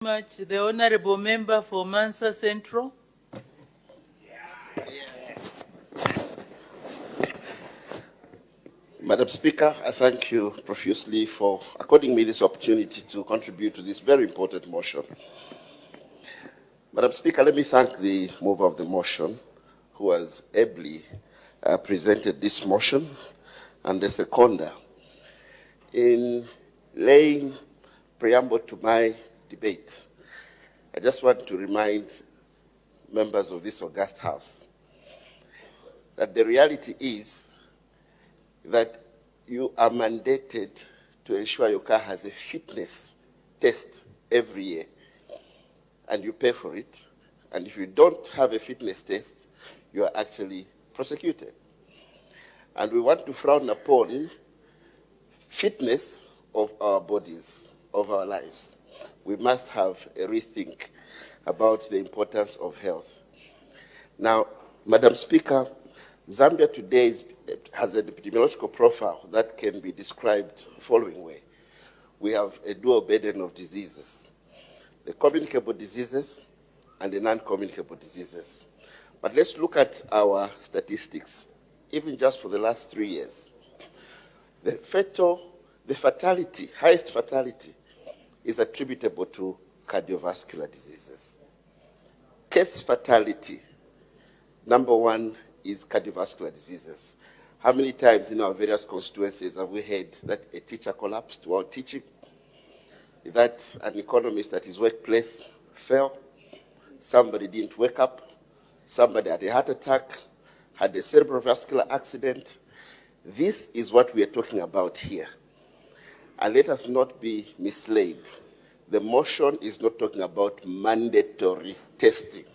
Much the honorable member for Mansa Central. Madam Speaker, I thank you profusely for according me this opportunity to contribute to this very important motion. Madam Speaker, let me thank the mover of the motion who has ably presented this motion and the seconder. In laying preamble to my debate, I just want to remind members of this august House that the reality is that you are mandated to ensure your car has a fitness test every year, and you pay for it. And if you don't have a fitness test, you are actually prosecuted. And we want to frown upon fitness of our bodies, of our lives. We must have a rethink about the importance of health. Now, Madam Speaker, Zambia today has an epidemiological profile that can be described the following way. We have a dual burden of diseases, the communicable diseases and the non-communicable diseases. But let's look at our statistics, even just for the last 3 years. The highest fatality is attributable to cardiovascular diseases. Case fatality, number one, is cardiovascular diseases. How many times in our various constituencies have we heard that a teacher collapsed while teaching, that an economist at his workplace fell, somebody didn't wake up, somebody had a heart attack, had a cerebrovascular accident? This is what we are talking about here. And let us not be misled. The motion is not talking about mandatory testing.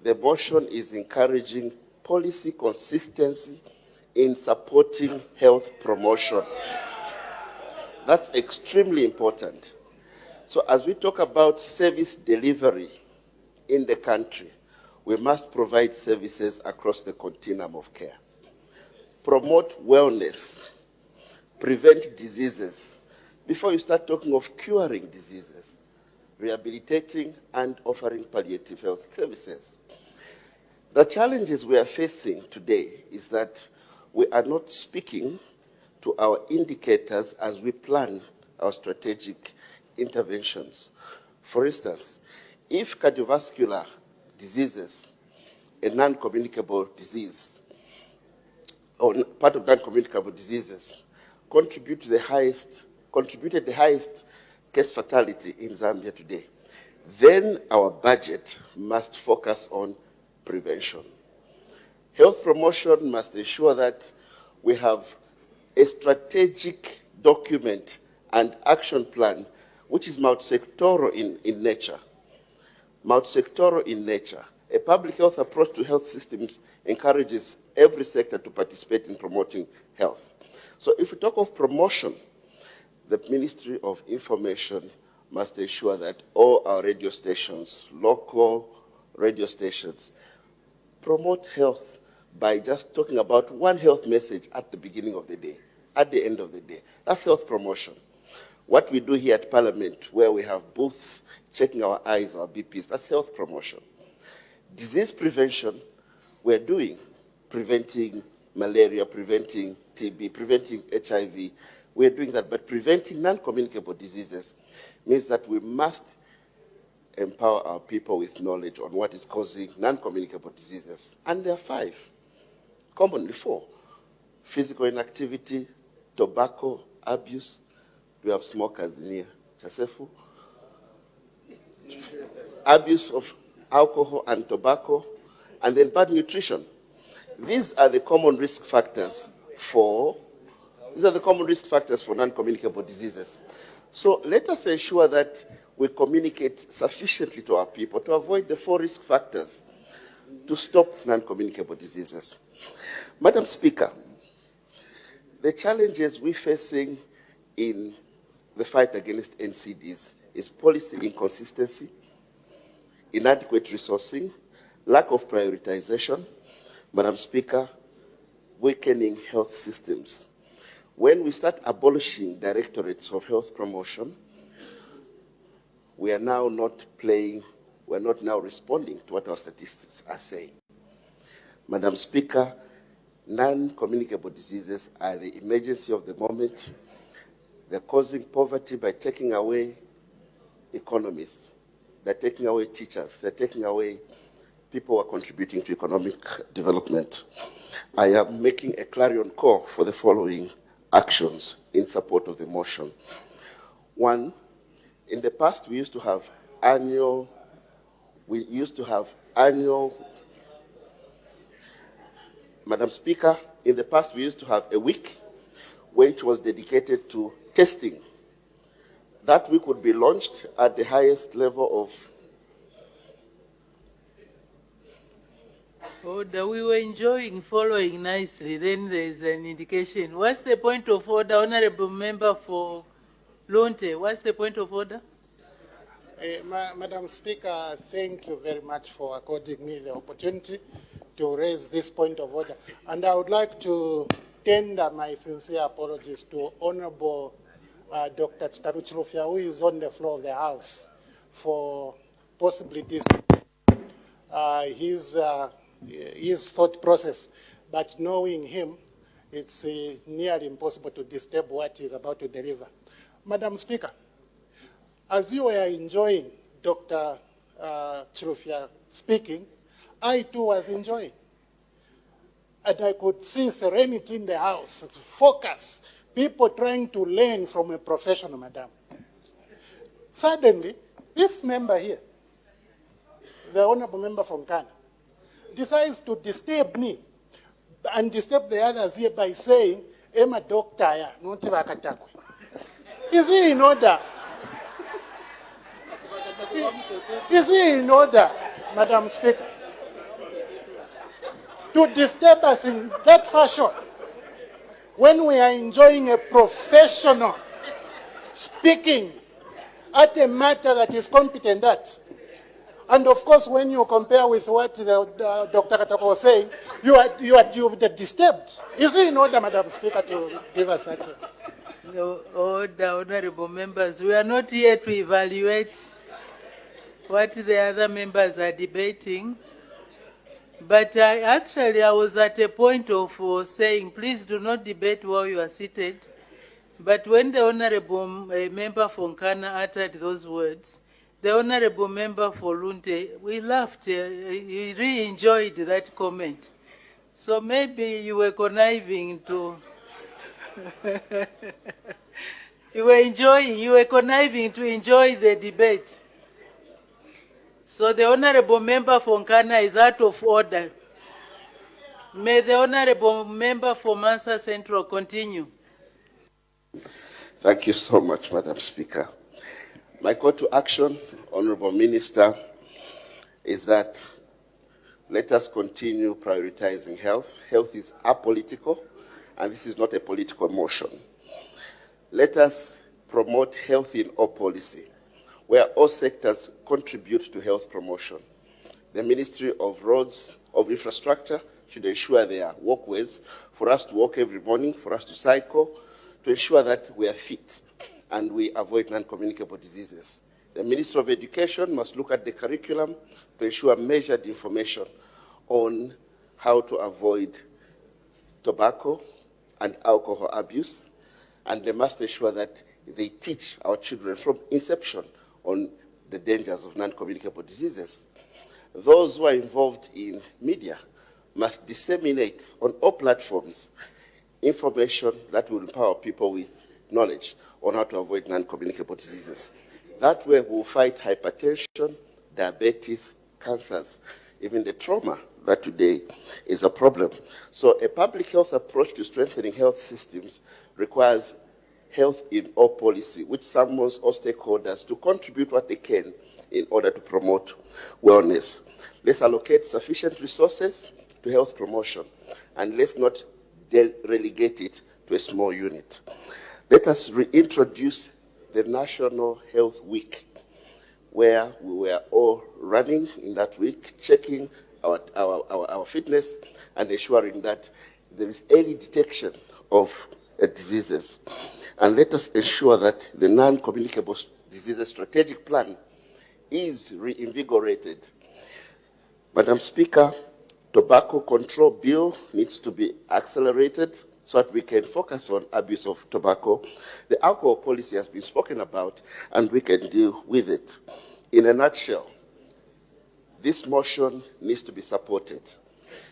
The motion is encouraging policy consistency in supporting health promotion. That's extremely important. So as we talk about service delivery in the country, we must provide services across the continuum of care. Promote wellness, prevent diseases, before you start talking of curing diseases, rehabilitating and offering palliative health services. The challenges we are facing today is that we are not speaking to our indicators as we plan our strategic interventions. For instance, if cardiovascular diseases, a non-communicable disease, or part of non-communicable diseases, contributed the highest case fatality in Zambia today, then our budget must focus on prevention. Health promotion must ensure that we have a strategic document and action plan which is multi-sectoral in nature. Multi-sectoral in nature. A public health approach to health systems encourages every sector to participate in promoting health. So if we talk of promotion, the Ministry of Information must ensure that all our radio stations, local radio stations, promote health by just talking about one health message at the beginning of the day, at the end of the day. That's health promotion. What we do here at Parliament, where we have booths checking our eyes, our BPs, that's health promotion. Disease prevention, we're doing, preventing malaria, preventing TB, preventing HIV, we're doing that. But preventing non-communicable diseases means that we must empower our people with knowledge on what is causing non-communicable diseases. And there are 5, commonly 4. Physical inactivity, tobacco abuse. We have smokers in here. Chasefu. Abuse of alcohol and tobacco, and then bad nutrition. These are the common risk factors for non-communicable diseases. So let us ensure that we communicate sufficiently to our people to avoid the 4 risk factors to stop non-communicable diseases. Madam Speaker, the challenges we're facing in the fight against NCDs is policy inconsistency, inadequate resourcing, lack of prioritization, Madam Speaker, weakening health systems. When we start abolishing directorates of health promotion, we are now not playing, we're not now responding to what our statistics are saying. Madam Speaker, non-communicable diseases are the emergency of the moment. They're causing poverty by taking away economists. They're taking away teachers. They're taking away people who are contributing to economic development. I am making a clarion call for the following actions in support of the motion. One, in the past we used to have annual, Madam Speaker, in the past we used to have a week which was dedicated to testing. That week would be launched at the highest level of... Order, we were enjoying following nicely. Then there is an indication. What's the point of order, Honorable Member for Lunte? What's the point of order? Madam Speaker, thank you very much for according me the opportunity to raise this point of order. And I would like to tender my sincere apologies to Honorable Dr. Chitalu Chilufya, who is on the floor of the House, for possibly his thought process. But knowing him, it's nearly impossible to disturb what he's about to deliver. Madam Speaker, as you were enjoying Dr. Chilufya speaking, I too was enjoying. And I could see serenity in the House, focus, people trying to learn from a professional, madam. Suddenly, this member here, the honorable member from Ghana, decides to disturb me and disturb the others here by saying, I'm a doctor, not a... Is he in order? Is he in order, Madam Speaker, to disturb us in that fashion when we are enjoying a professional speaking at a matter that is competent at? And of course, when you compare with what Dr. Katako was saying, you are disturbed. Is it in order, Madam Speaker, to give us such a... No, order, honorable members. We are not here to evaluate what the other members are debating. But I was at a point of saying, please do not debate while you are seated. But when the honorable member from Ghana uttered those words, the honorable member for Lunte, we laughed. He really enjoyed that comment. So maybe you were conniving to... you were conniving to enjoy the debate. So the honorable member from Ghana is out of order. May the honorable member for Mansa Central continue. Thank you so much, Madam Speaker. My call to action, Honorable Minister, is that let us continue prioritizing health. Health is apolitical, and this is not a political motion. Let us promote health in all policy, where all sectors contribute to health promotion. The Ministry of Roads, of Infrastructure, should ensure there are walkways for us to walk every morning, for us to cycle, to ensure that we are fit and we avoid non-communicable diseases. The Ministry of Education must look at the curriculum to ensure measured information on how to avoid tobacco and alcohol abuse, and they must ensure that they teach our children from inception on the dangers of non-communicable diseases. Those who are involved in media must disseminate on all platforms information that will empower people with knowledge on how to avoid non-communicable diseases. That way we'll fight hypertension, diabetes, cancers, even the trauma that today is a problem. So a public health approach to strengthening health systems requires health in all policy, which summons all stakeholders to contribute what they can in order to promote wellness. Let's allocate sufficient resources to health promotion, and let's not relegate it to a small unit. Let us reintroduce the National Health Week, where we were all running in that week, checking our fitness and ensuring that there is early detection of diseases. And let us ensure that the non-communicable diseases strategic plan is reinvigorated. Madam Speaker, tobacco control bill needs to be accelerated so that we can focus on abuse of tobacco. The alcohol policy has been spoken about, and we can deal with it. In a nutshell, this motion needs to be supported.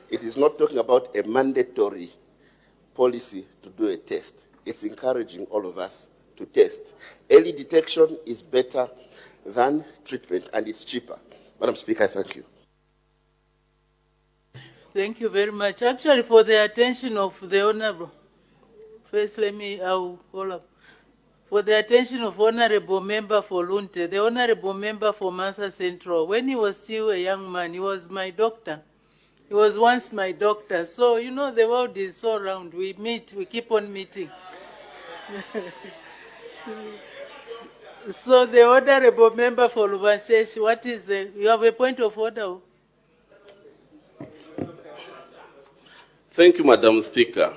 It is not talking about a mandatory policy to do a test. It's encouraging all of us to test. Early detection is better than treatment, and it's cheaper. Madam Speaker, thank you. Thank you very much. Actually, for the attention of the Honorable, first I'll follow up. For the attention of Honorable Member for Lunte, the Honorable Member for Mansa Central, when he was still a young man, he was my doctor. He was once my doctor. So, you know, the world is so round. We meet, we keep on meeting. So the Honorable Member for Lubanseshi, what is you have a point of order? Thank you, Madam Speaker.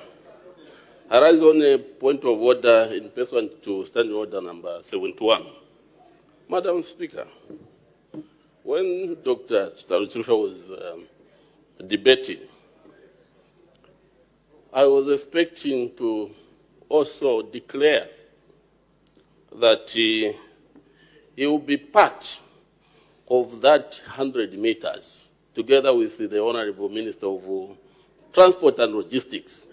I rise on a point of order in pursuant to Standing Order number 71. Madam Speaker, when Dr. Chitalu Chilufya was debating, I was expecting to also declare that he will be part of that 100 meters, together with the Honorable Minister of Transport and Logistics.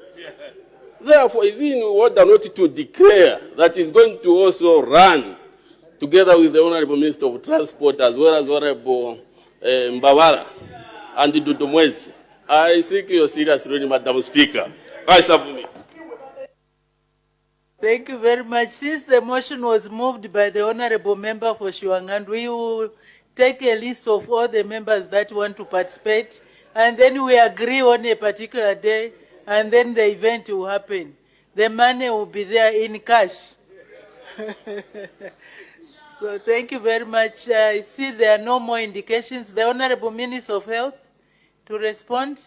Therefore, is he in order not to declare that he's going to also run together with the Honorable Minister of Transport as well as Honorable Mbawara and Dudumwezi? I seek your serious ruling, Madam Speaker. I submit. Thank you very much. Since the motion was moved by the Honorable Member for Shiwangand, we will take a list of all the members that want to participate, and then we agree on a particular day, and then the event will happen. The money will be there in cash. So thank you very much. I see there are no more indications. The Honorable Minister of Health to respond.